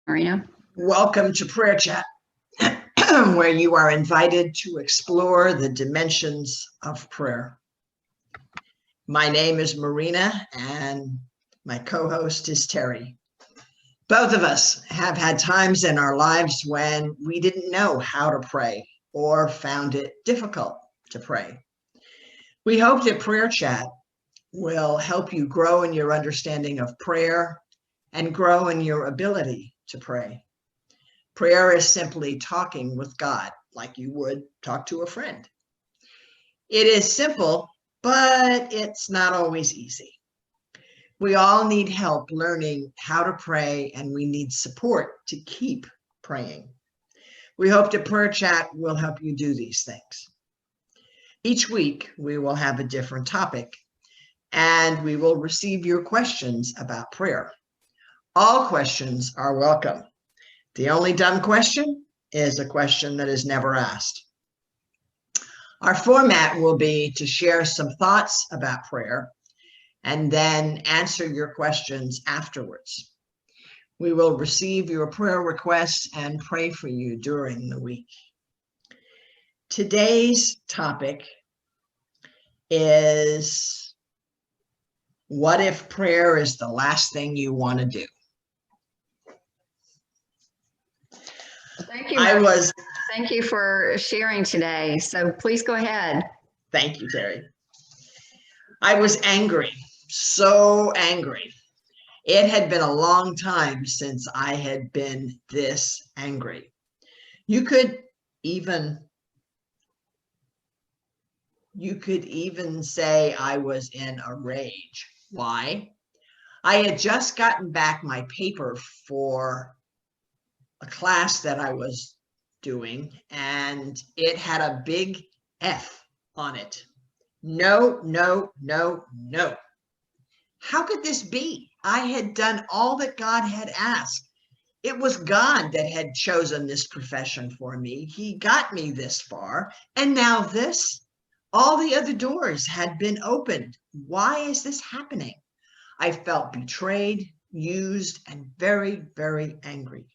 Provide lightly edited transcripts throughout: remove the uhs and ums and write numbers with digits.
Marina. Welcome to Prayer Chat, where you are invited to explore the dimensions of prayer. My name is Marina, and my co-host is Terry. Both of us have had times in our lives when we didn't know how to pray or found it difficult to pray. We hope that Prayer Chat will help you grow in your understanding of prayer and grow in your ability to pray. Prayer is simply talking with God like you would talk to a friend. It is simple, but it's not always easy. We all need help learning how to pray, and we need support to keep praying. We hope that Prayer Chat will help you do these things. Each week, we will have a different topic, and we will receive your questions about prayer. All questions are welcome. The only dumb question is a question that is never asked. Our format will be to share some thoughts about prayer and then answer your questions afterwards. We will receive your prayer requests and pray for you during the week. Today's topic is, what if prayer is the last thing you want to do? Thank you. Thank you for sharing today. So please go ahead. Thank you, Terry. I was angry, so angry. It had been a long time since I had been this angry. You could even say I was in a rage. Why? I had just gotten back my paper for a class that I was doing, and it had a big F on it. No, no, no, no. How could this be? I had done all that God had asked. It was God that had chosen this profession for me. He got me this far, and now this. All the other doors had been opened. Why is this happening? I felt betrayed, used, and very, very angry.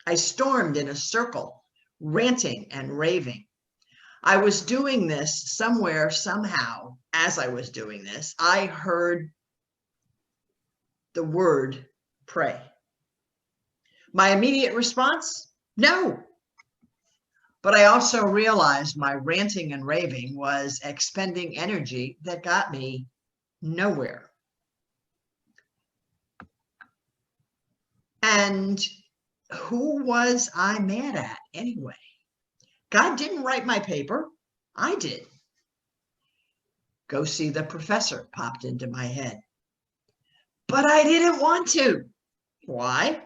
I stormed in a circle, ranting and raving. I was doing this somewhere, somehow. As I was doing this, I heard the word pray. My immediate response, no. But I also realized my ranting and raving was expending energy that got me nowhere. And who was I mad at anyway? God didn't write my paper. I did. Go see the professor popped into my head. But I didn't want to. Why?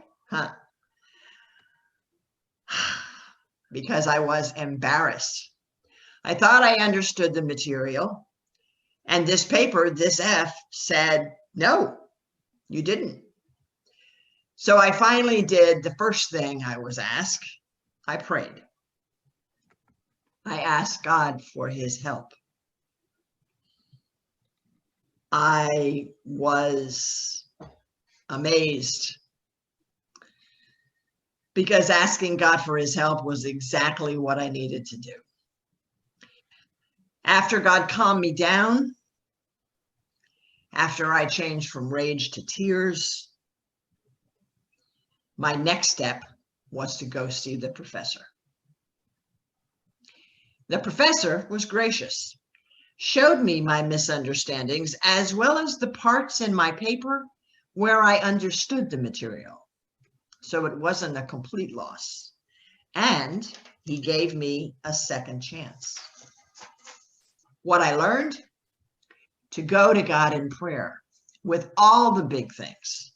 Because I was embarrassed. I thought I understood the material. And this paper, this F, said, no, you didn't. So I finally did the first thing I was asked. I prayed. I asked God for his help. I was amazed because asking God for his help was exactly what I needed to do. After God calmed me down, after I changed from rage to tears, my next step was to go see the professor. The professor was gracious, showed me my misunderstandings as well as the parts in my paper where I understood the material. So it wasn't a complete loss. And he gave me a second chance. What I learned? To go to God in prayer with all the big things.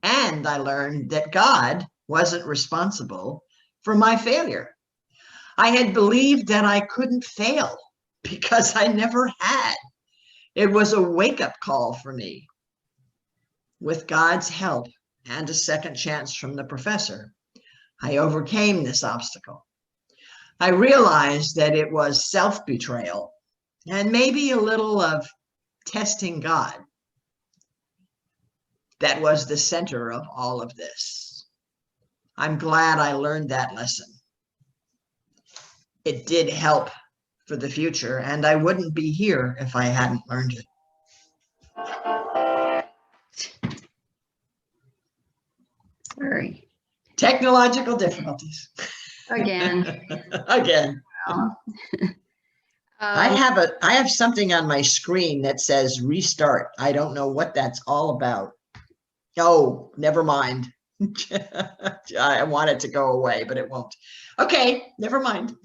And I learned that God wasn't responsible for my failure. I had believed that I couldn't fail because I never had. It was a wake-up call for me. With God's help and a second chance from the professor, I overcame this obstacle. I realized that it was self-betrayal and maybe a little of testing God that was the center of all of this. I'm glad I learned that lesson. It did help for the future, and I wouldn't be here if I hadn't learned it. Sorry. Technological difficulties. Again. Again. Well, I have something on my screen that says restart. I don't know what that's all about. Oh, never mind. I want it to go away, but it won't. Okay, never mind.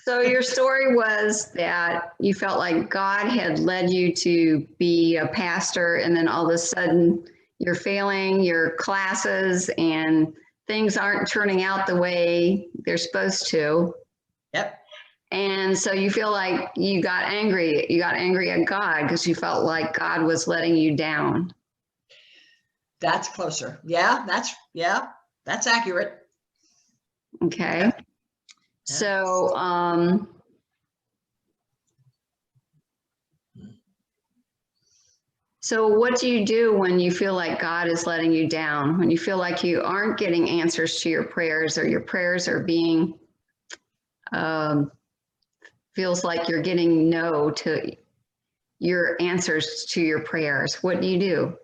So your story was that you felt like God had led you to be a pastor, and then all of a sudden you're failing your classes and things aren't turning out the way they're supposed to. Yep. And so you feel like you got angry. You got angry at God because you felt like God was letting you down. That's closer. Yeah, that's accurate. Okay. Yeah. So, so what do you do when you feel like God is letting you down? When you feel like you aren't getting answers to your prayers, or your prayers are being, feels like you're getting no to your answers to your prayers. What do you do?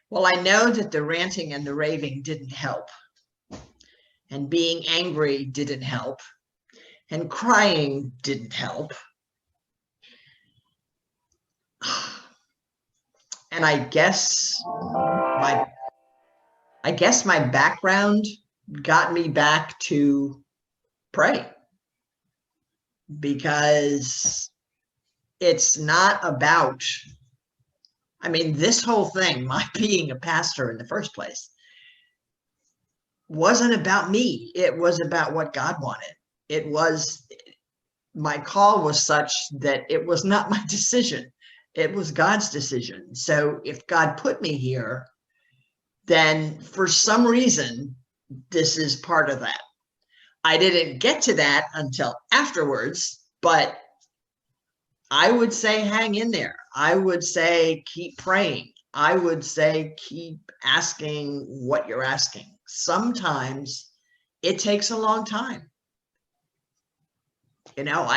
Well, I know that the ranting and the raving didn't help, and being angry didn't help, and crying didn't help. And I guess my background got me back to pray, because it's not about, I mean, this whole thing, my being a pastor in the first place, wasn't about me. It was about what God wanted. It was, my call was such that it was not my decision. It was God's decision. So if God put me here, then for some reason, this is part of that. I didn't get to that until afterwards, but I would say hang in there. I would say keep praying. I would say keep asking what you're asking. Sometimes it takes a long time. You know,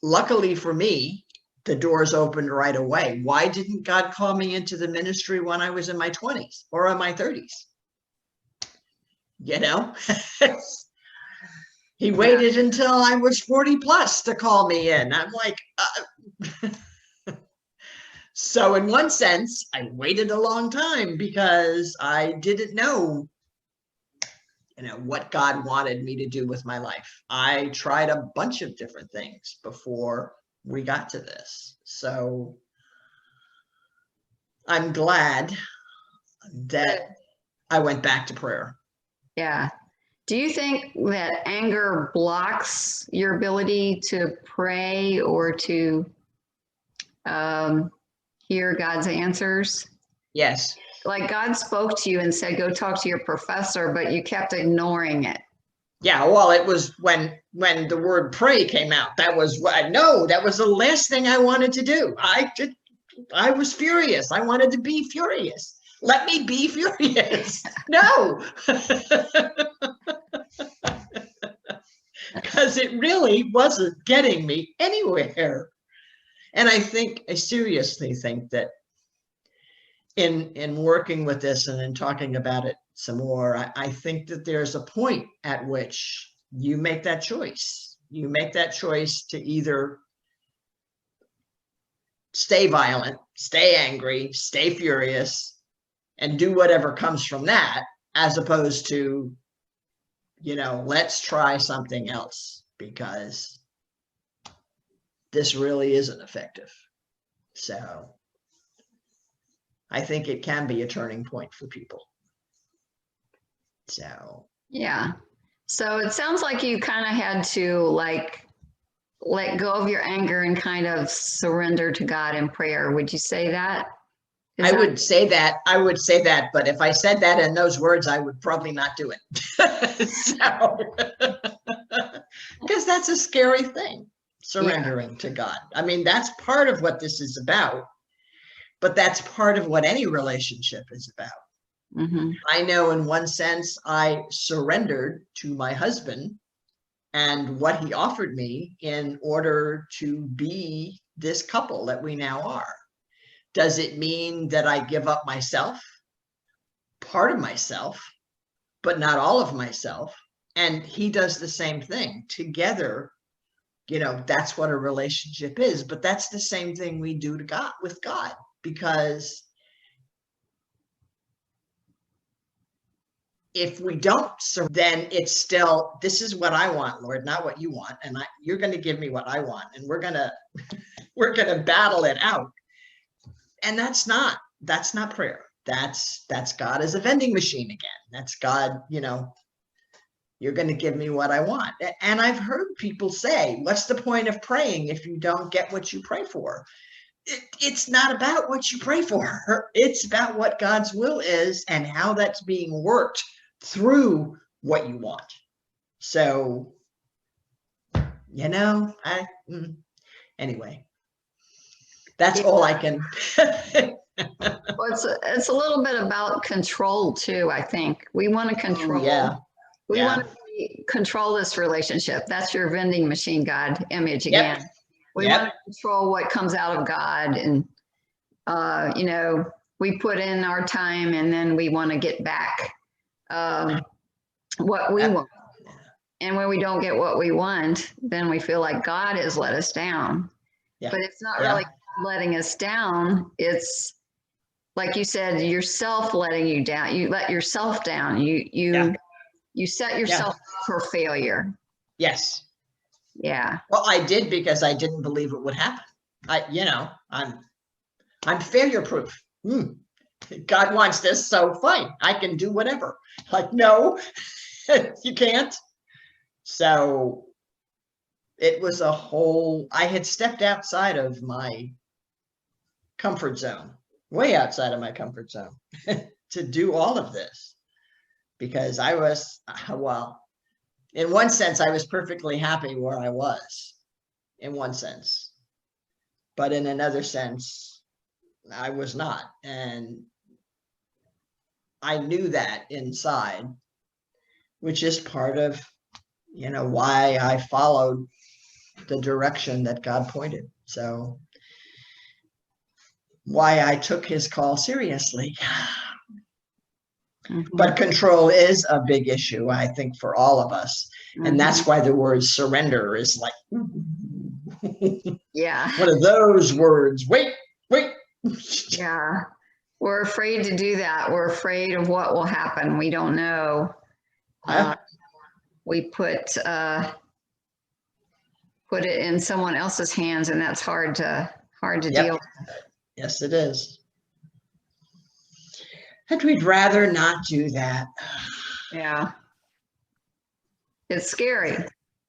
luckily for me, the doors opened right away. Why didn't God call me into the ministry when I was in my 20s or in my 30s? You know, he waited until I was 40 plus to call me in. I'm like, so in one sense, I waited a long time because I didn't know, what God wanted me to do with my life. I tried a bunch of different things before we got to this. So I'm glad that I went back to prayer. Yeah. Do you think that anger blocks your ability to pray or to hear God's answers? Yes. Like God spoke to you and said, go talk to your professor, but you kept ignoring it. Yeah, well, it was when the word pray came out. That was that was the last thing I wanted to do. I was furious. I wanted to be furious. Let me be furious. No. Because it really wasn't getting me anywhere. And I seriously think that in working with this and in talking about it some more, I think that there's a point at which you make that choice. You make that choice to either stay violent, stay angry, stay furious, and do whatever comes from that, as opposed to, let's try something else, because this really isn't effective. So I think it can be a turning point for people. So yeah. So it sounds like you kind of had to let go of your anger and kind of surrender to God in prayer. Would you say that? I would say that, but if I said that in those words, I would probably not do it. So, because that's a scary thing, surrendering to God. I mean, that's part of what this is about. but that's part of what any relationship is about. Mm-hmm. I know in one sense, I surrendered to my husband and what he offered me in order to be this couple that we now are. Does it mean that I give up myself, part of myself, but not all of myself? And he does the same thing. Together, that's what a relationship is. But that's the same thing we do to God, with God, because if we don't, then it's still, this is what I want, Lord, not what you want. And you're going to give me what I want. And we're going to battle it out. And that's not prayer. That's God as a vending machine again. That's God, you're going to give me what I want. And I've heard people say, what's the point of praying if you don't get what you pray for? It's not about what you pray for. It's about what God's will is and how that's being worked through what you want. So, anyway, that's all I can. Well, it's a little bit about control too, I think. We want to control. Yeah. We want to control this relationship. That's your vending machine God image again. Yep. We want to control what comes out of God. And, we put in our time and then we want to get back what we want. And when we don't get what we want, then we feel like God has let us down. Yeah. But it's not really letting us down. It's like you said, yourself letting you down. You let yourself down. You set yourself up for failure. Yes. Yeah. Well, I did because I didn't believe it would happen. I'm failure proof. God wants this, so fine. I can do whatever. Like, no, you can't. So it was I had stepped outside of my comfort zone, way outside of my comfort zone to do all of this because I was, in one sense, I was perfectly happy where I was, in one sense. But in another sense, I was not. And I knew that inside, which is part of, why I followed the direction that God pointed. So why I took his call seriously. Mm-hmm. But control is a big issue, I think, for all of us. Mm-hmm. And that's why the word surrender is like, one of those words. Wait. Yeah. We're afraid to do that. We're afraid of what will happen. We don't know. We put it in someone else's hands, and that's hard to deal with. Yes, it is. And we'd rather not do that. Yeah. It's scary.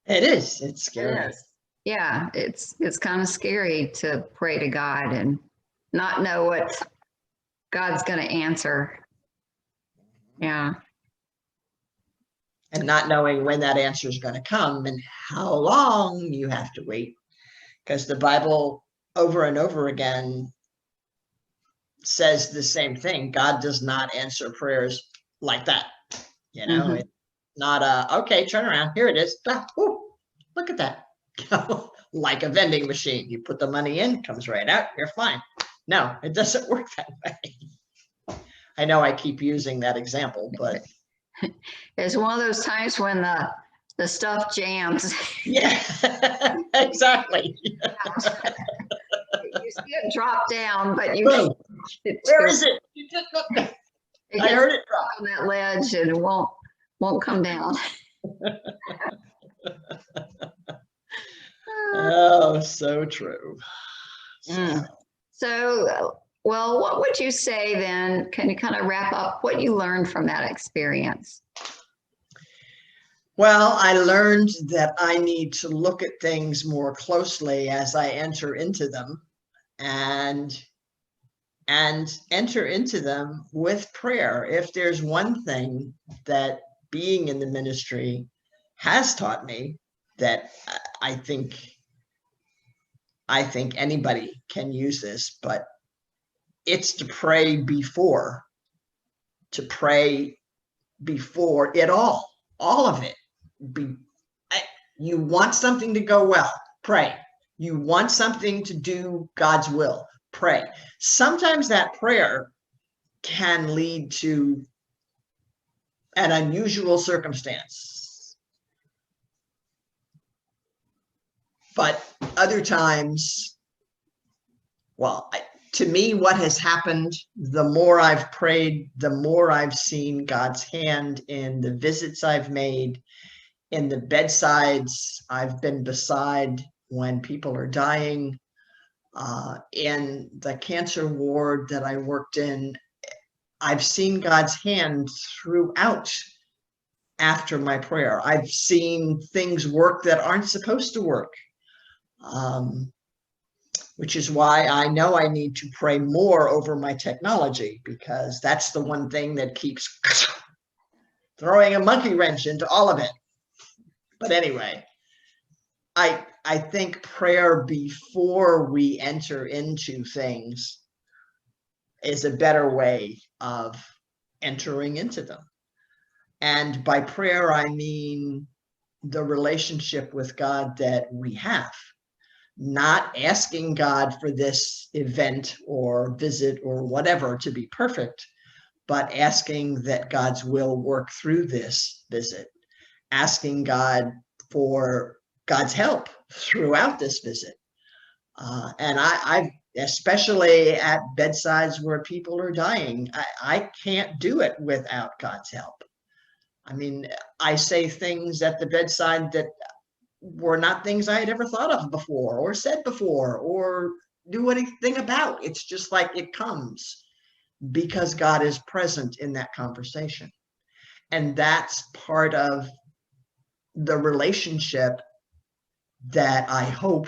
It is. It's scary. It is. Yeah, it's kind of scary to pray to God and not know what God's going to answer. Yeah. And not knowing when that answer is going to come and how long you have to wait. Because the Bible over and over again says the same thing. God does not answer prayers like that. Mm-hmm. It's not okay, turn around. Here it is. Ooh, look at that. Like a vending machine. You put the money in, comes right out. You're fine. No, it doesn't work that way. I know I keep using that example, but it's one of those times when the stuff jams. Yeah, exactly. You see it drop down, but where is it? You just look. I heard it drop on that ledge and it won't come down. Oh, so true. So, well, what would you say then? Can you kind of wrap up what you learned from that experience? Well, I learned that I need to look at things more closely as I enter into them and enter into them with prayer. If there's one thing that being in the ministry has taught me that I think anybody can use this, but it's to pray before it all of it. You want something to go well, pray. You want something to do God's will, pray. Sometimes that prayer can lead to an unusual circumstance. But other times, well, to me, what has happened, the more I've prayed, the more I've seen God's hand in the visits I've made, in the bedsides I've been beside when people are dying, in the cancer ward that I worked in. I've seen God's hand throughout after my prayer. I've seen things work that aren't supposed to work, which is why I know I need to pray more over my technology, because that's the one thing that keeps throwing a monkey wrench into all of it. But anyway, I think prayer before we enter into things is a better way of entering into them. And by prayer, I mean the relationship with God that we have, not asking God for this event or visit or whatever to be perfect, but asking that God's will work through this visit, asking God for God's help throughout this visit. And I've, especially at bedsides where people are dying, I can't do it without God's help. I mean, I say things at the bedside that were not things I had ever thought of before or said before or knew anything about. It's just like it comes because God is present in that conversation. And that's part of the relationship that I hope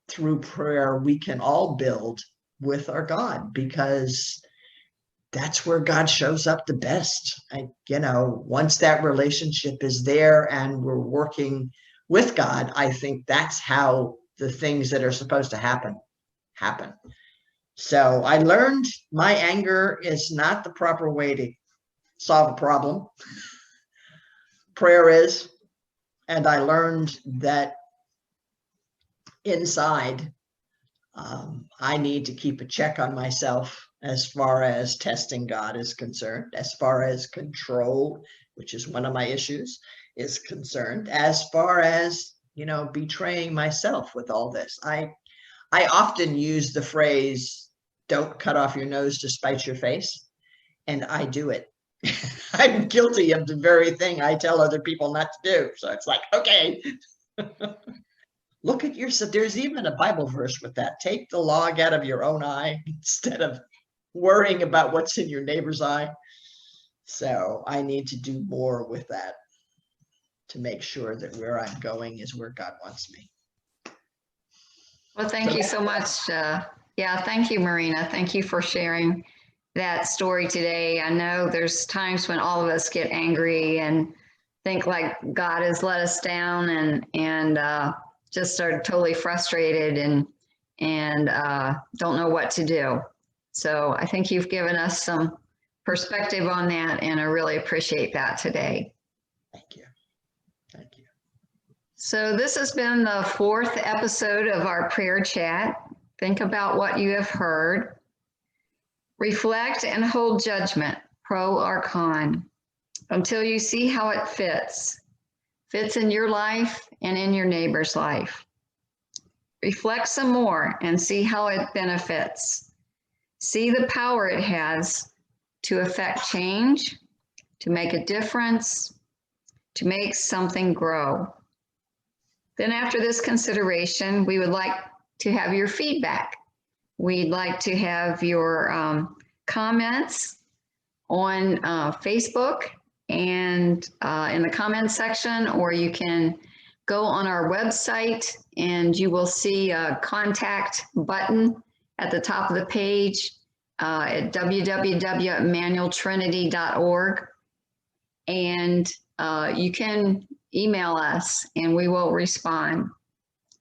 through prayer we can all build with our God, because that's where God shows up the best. Once that relationship is there and we're working with God, I think that's how the things that are supposed to happen. So I learned my anger is not the proper way to solve a problem. Prayer is. And I learned that inside, I need to keep a check on myself as far as testing God is concerned, as far as control, which is one of my issues, is concerned, as far as, betraying myself with all this. I often use the phrase, don't cut off your nose to spite your face, and I do it. I'm guilty of the very thing I tell other people not to do. So it's like, okay, look at there's even a Bible verse with that. Take the log out of your own eye instead of worrying about what's in your neighbor's eye. So I need to do more with that to make sure that where I'm going is where God wants me. Well, thank you so much. Thank you, Marina. Thank you for sharing that story today. I know there's times when all of us get angry and think like God has let us down and just are totally frustrated and don't know what to do. So I think you've given us some perspective on that, and I really appreciate that today. Thank you. Thank you. So this has been the 4th episode of our prayer chat. Think about what you have heard. Reflect and hold judgment, pro or con, until you see how it fits in your life and in your neighbor's life. Reflect some more and see how it benefits. See the power it has to affect change, to make a difference, to make something grow. Then after this consideration, we would like to have your feedback. We'd like to have your comments on Facebook and in the comments section, or you can go on our website and you will see a contact button at the top of the page at www.emmanueltrinity.org. And you can email us and we will respond.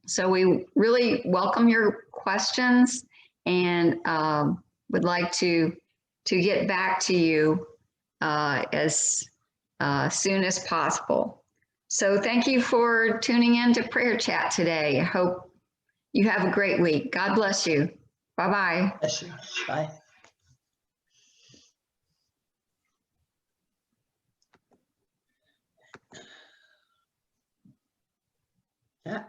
So we really welcome your questions and would like to get back to you as soon as possible. So thank you for tuning in to Prayer Chat today. I hope you have a great week. God bless you. Bye-bye. Bless you. Bye. Yeah.